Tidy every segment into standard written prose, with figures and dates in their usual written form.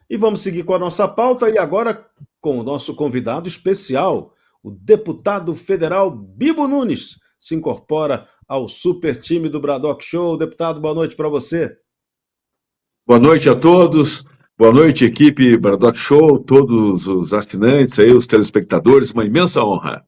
E vamos seguir com a nossa pauta e agora com o nosso convidado especial, o deputado federal Bibo Nunes, se incorpora ao super time do Bradock Show. Deputado, boa noite para você. Boa noite a todos, boa noite, equipe Bardock Show, todos os assinantes aí, os telespectadores, uma imensa honra.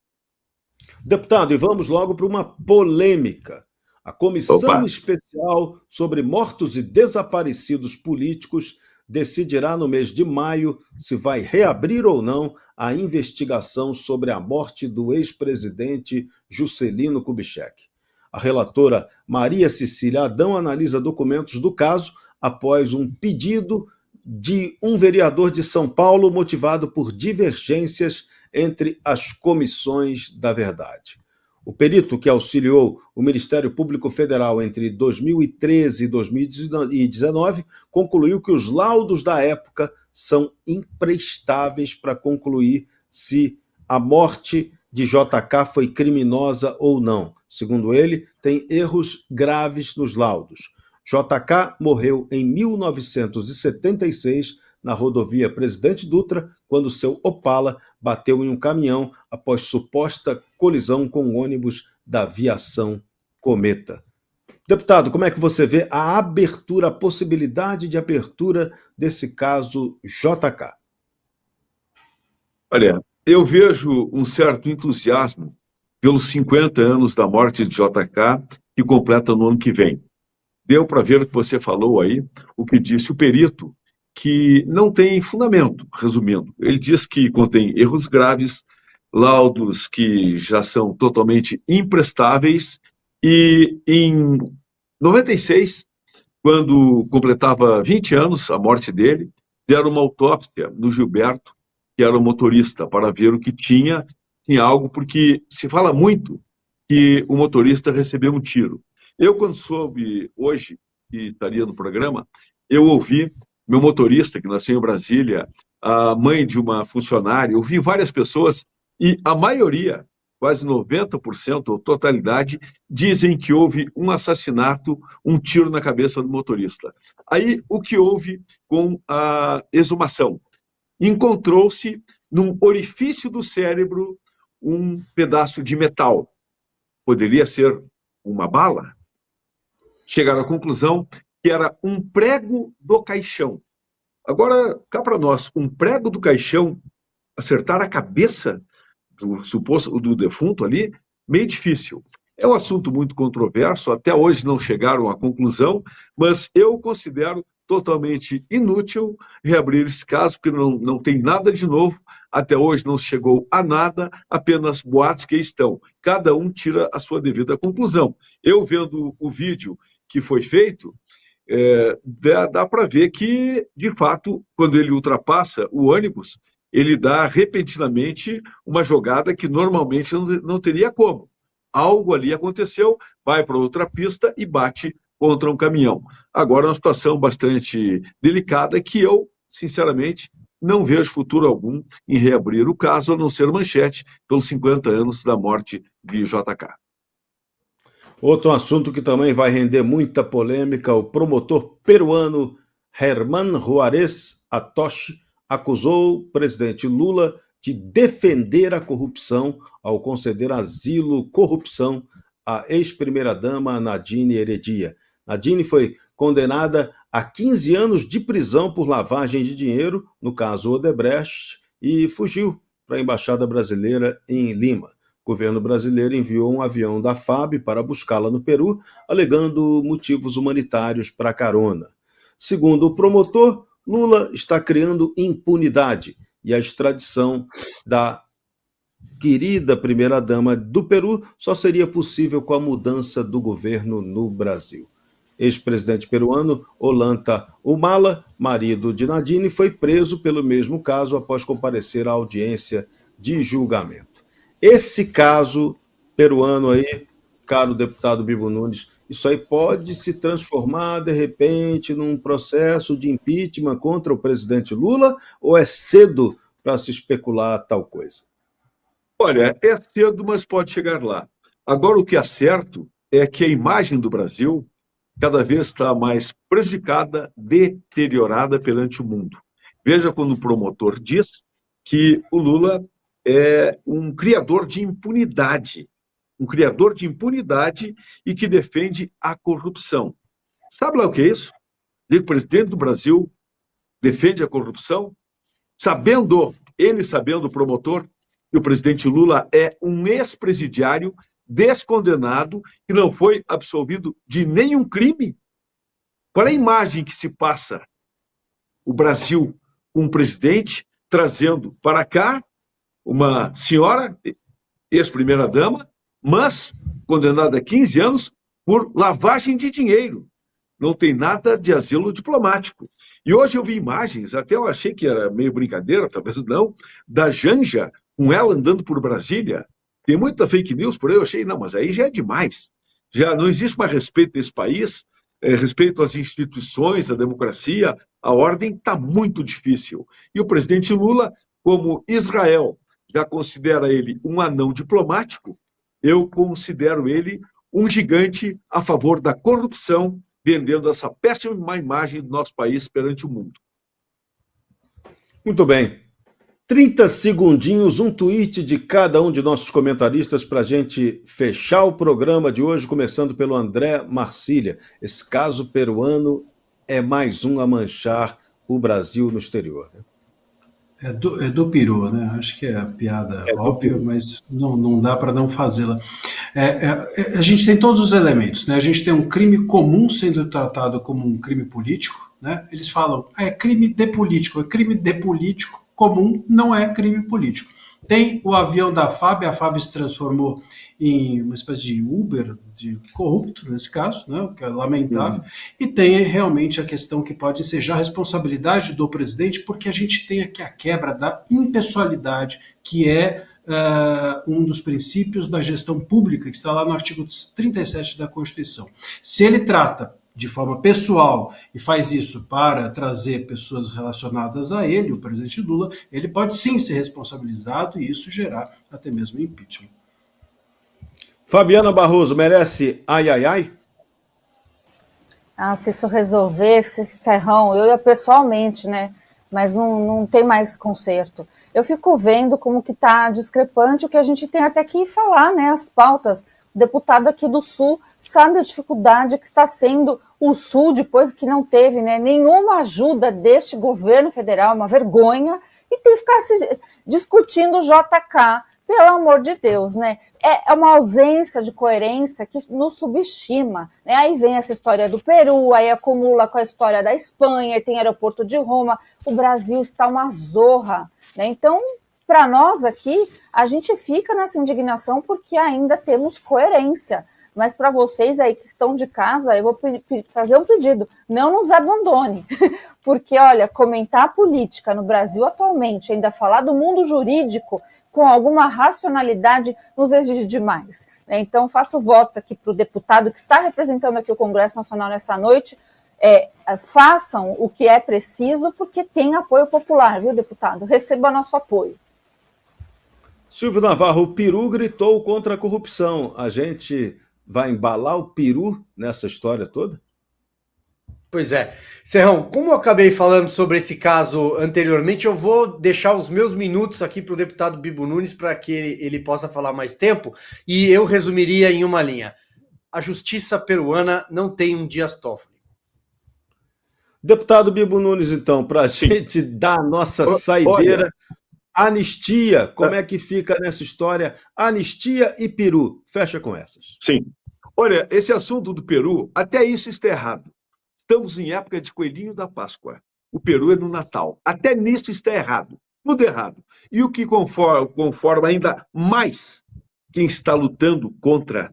Deputado, e vamos logo para uma polêmica. A Comissão Opa, Especial sobre Mortos e Desaparecidos Políticos decidirá no mês de maio se vai reabrir ou não a investigação sobre a morte do ex-presidente Juscelino Kubitschek. A relatora Maria Cecília Adão analisa documentos do caso após um pedido de um vereador de São Paulo motivado por divergências entre as comissões da verdade. O perito que auxiliou o Ministério Público Federal entre 2013 e 2019 concluiu que os laudos da época são imprestáveis para concluir se a morte de JK foi criminosa ou não. Segundo ele, tem erros graves nos laudos. JK morreu em 1976 na rodovia Presidente Dutra, quando seu Opala bateu em um caminhão após suposta colisão com o ônibus da aviação Cometa. Deputado, como é que você vê a abertura, a possibilidade de abertura desse caso JK? olha, eu vejo um certo entusiasmo pelos 50 anos da morte de JK, que completa no ano que vem. Deu para ver o que você falou aí, o que disse o perito, que não tem fundamento, resumindo. Ele diz que contém erros graves, laudos que já são totalmente imprestáveis, e em 96, quando completava 20 anos a morte dele, fizeram uma autópsia no Gilberto, que era o motorista, para ver o que tinha, tinha algo, porque se fala muito que o motorista recebeu um tiro. Eu, quando soube hoje que estaria no programa, eu ouvi meu motorista, que nasceu em Brasília, a mãe de uma funcionária, eu ouvi várias pessoas, e a maioria, quase 90%, ou totalidade, dizem que houve um assassinato, um tiro na cabeça do motorista. Aí, o que houve com a exumação? Encontrou-se num orifício do cérebro um pedaço de metal. Poderia ser uma bala? Chegaram à conclusão que era um prego do caixão. Agora, cá para nós, um prego do caixão acertar a cabeça do suposto do defunto ali, meio difícil. É um assunto muito controverso, até hoje não chegaram à conclusão, mas eu considero totalmente inútil reabrir esse caso, porque não tem nada de novo, até hoje não chegou a nada, apenas boatos que estão. Cada um tira a sua devida conclusão. Eu vendo o vídeo que foi feito, dá para ver que, de fato, quando ele ultrapassa o ônibus, ele dá repentinamente uma jogada que normalmente não teria como. Algo ali aconteceu, vai para outra pista e bate contra um caminhão. Agora, é uma situação bastante delicada que eu, sinceramente, não vejo futuro algum em reabrir o caso, a não ser manchete pelos 50 anos da morte de JK. Outro assunto que também vai render muita polêmica: o promotor peruano Germán Juárez Atoche acusou o presidente Lula de defender a corrupção ao conceder asilo corrupção à ex-primeira-dama Nadine Heredia. Nadine foi condenada a 15 anos de prisão por lavagem de dinheiro, no caso Odebrecht, e fugiu para a Embaixada Brasileira em Lima. O governo brasileiro enviou um avião da FAB para buscá-la no Peru, alegando motivos humanitários para a carona. Segundo o promotor, Lula está criando impunidade e a extradição da querida primeira-dama do Peru só seria possível com a mudança do governo no Brasil. Ex-presidente peruano Ollanta Humala, marido de Nadine, foi preso pelo mesmo caso após comparecer à audiência de julgamento. Esse caso peruano aí, caro deputado Bibo Nunes, isso aí pode se transformar, de repente, num processo de impeachment contra o presidente Lula, ou é cedo para se especular tal coisa? Olha, é cedo, mas pode chegar lá. Agora, o que é certo é que a imagem do Brasil cada vez está mais prejudicada, deteriorada perante o mundo. Veja quando o promotor diz que o Lula é um criador de impunidade, e que defende a corrupção. Sabe lá o que é isso? O presidente do Brasil defende a corrupção, sabendo o promotor, que o presidente Lula é um ex-presidiário descondenado que não foi absolvido de nenhum crime. Qual é a imagem que se passa? O Brasil com um presidente trazendo para cá uma senhora, ex-primeira-dama, mas condenada a 15 anos por lavagem de dinheiro. Não tem nada de asilo diplomático. E hoje eu vi imagens, até eu achei que era meio brincadeira, talvez não, da Janja, com ela andando por Brasília. Tem muita fake news por aí, eu achei, não, mas aí já é demais. Já não existe mais respeito nesse país, respeito às instituições, à democracia, a ordem está muito difícil. E o presidente Lula, como Israel já considera ele um anão diplomático, eu considero ele um gigante a favor da corrupção, vendendo essa péssima imagem do nosso país perante o mundo. Muito bem. 30 segundinhos, um tweet de cada um de nossos comentaristas para a gente fechar o programa de hoje, começando pelo André Marcília. Esse caso peruano é mais um a manchar o Brasil no exterior. Né? É do peru, né? Acho que é a piada óbvia, mas não dá para não fazê-la. A gente tem todos os elementos, né? A gente tem um crime comum sendo tratado como um crime político, né? Eles falam, é crime de político comum, não é crime político. Tem o avião da FAB, a FAB se transformou em uma espécie de Uber, de corrupto nesse caso, né, o que é lamentável, e tem realmente a questão que pode ser já responsabilidade do presidente, porque a gente tem aqui a quebra da impessoalidade, que é um dos princípios da gestão pública, que está lá no artigo 37 da Constituição. Se ele trata de forma pessoal e faz isso para trazer pessoas relacionadas a ele, o presidente Lula, ele pode sim ser responsabilizado e isso gerar até mesmo impeachment. Fabiana Barroso, merece ai, ai, ai? Se isso resolver, Serrão, eu ia pessoalmente, né? Mas não tem mais conserto. Eu fico vendo como que está discrepante o que a gente tem até que falar, né? As pautas. O deputado aqui do Sul sabe a dificuldade que está sendo o Sul depois que não teve, né, nenhuma ajuda deste governo federal, uma vergonha, e tem que ficar se discutindo o JK, pelo amor de Deus, né? É uma ausência de coerência que nos subestima, né? Aí vem essa história do Peru, aí acumula com a história da Espanha, aí tem aeroporto de Roma, o Brasil está uma zorra, né? Então, para nós aqui, a gente fica nessa indignação porque ainda temos coerência. Mas para vocês aí que estão de casa, eu vou fazer um pedido, não nos abandone. Porque, olha, comentar a política no Brasil atualmente, ainda falar do mundo jurídico com alguma racionalidade, nos exige demais. Então, faço votos aqui para o deputado que está representando aqui o Congresso Nacional nessa noite, façam o que é preciso, porque tem apoio popular, viu, deputado? Receba nosso apoio. Silvio Navarro, o Peru gritou contra a corrupção. A gente vai embalar o Peru nessa história toda? Pois é. Serrão, como eu acabei falando sobre esse caso anteriormente, eu vou deixar os meus minutos aqui para o deputado Bibo Nunes para que ele possa falar mais tempo, e eu resumiria em uma linha. A justiça peruana não tem um Dias Toffoli. Deputado Bibo Nunes, então, para a gente dar a nossa saideira... Olha, Anistia, como é que fica nessa história? Anistia e Peru, fecha com essas. Sim. Olha, esse assunto do Peru, até isso está errado. Estamos em época de coelhinho da Páscoa. O Peru é no Natal. Até nisso está errado. Tudo errado. E o que conforma ainda mais quem está lutando contra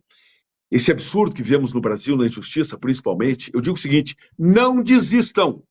esse absurdo que vemos no Brasil, na injustiça principalmente, eu digo o seguinte, não desistam.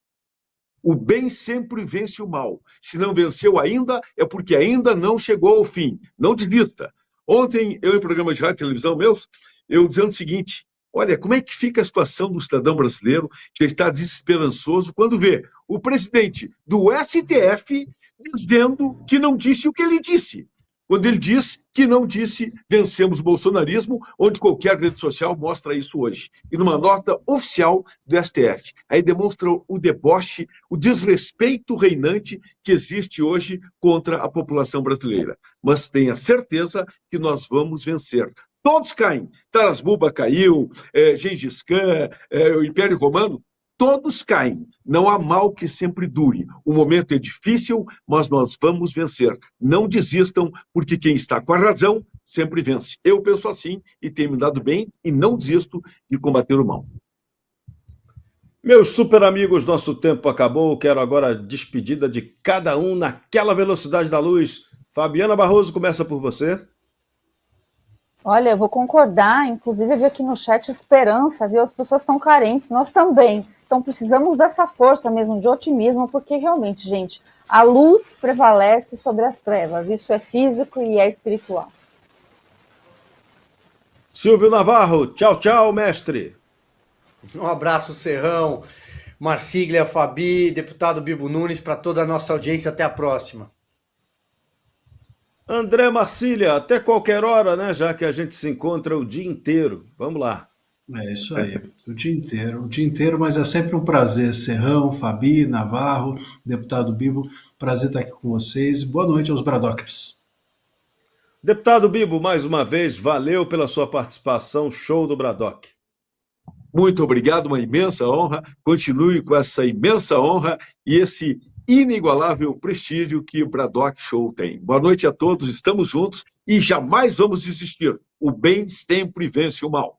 O bem sempre vence o mal. Se não venceu ainda, é porque ainda não chegou ao fim. Não desista. Ontem, eu em programas de rádio e televisão meus, eu dizendo o seguinte, olha, como é que fica a situação do cidadão brasileiro que está desesperançoso quando vê o presidente do STF dizendo que não disse o que ele disse. quando ele diz que não disse vencemos o bolsonarismo, onde qualquer rede social mostra isso hoje. E numa nota oficial do STF. Aí demonstra o deboche, o desrespeito reinante que existe hoje contra a população brasileira. Mas tenha certeza que nós vamos vencer. Todos caem. Taras Bulba caiu, Gengis Khan, o Império Romano, todos caem. Não há mal que sempre dure. O momento é difícil, mas nós vamos vencer. Não desistam, porque quem está com a razão sempre vence. Eu penso assim e tenho me dado bem e não desisto de combater o mal. Meus super amigos, nosso tempo acabou. Quero agora a despedida de cada um naquela velocidade da luz. Fabiana Barroso, começa por você. Olha, eu vou concordar, inclusive eu vi aqui no chat esperança, viu? As pessoas estão carentes, nós também. Então precisamos dessa força mesmo, de otimismo, porque realmente, gente, a luz prevalece sobre as trevas. Isso é físico e é espiritual. Silvio Navarro, tchau, tchau, mestre. Um abraço, Serrão, Marcília, Fabi, deputado Bibo Nunes, para toda a nossa audiência. Até a próxima. André Marcília, até qualquer hora, né? Já que a gente se encontra o dia inteiro. Vamos lá. É isso aí, o dia inteiro, mas é sempre um prazer. Serrão, Fabi, Navarro, deputado Bibo, prazer estar aqui com vocês. Boa noite aos Bradockers. Deputado Bibo, mais uma vez, valeu pela sua participação, show do Bradock. Muito obrigado, uma imensa honra. Continue com essa imensa honra e esse inigualável prestígio que o Bradock Show tem. Boa noite a todos, estamos juntos e jamais vamos desistir. O bem sempre vence o mal.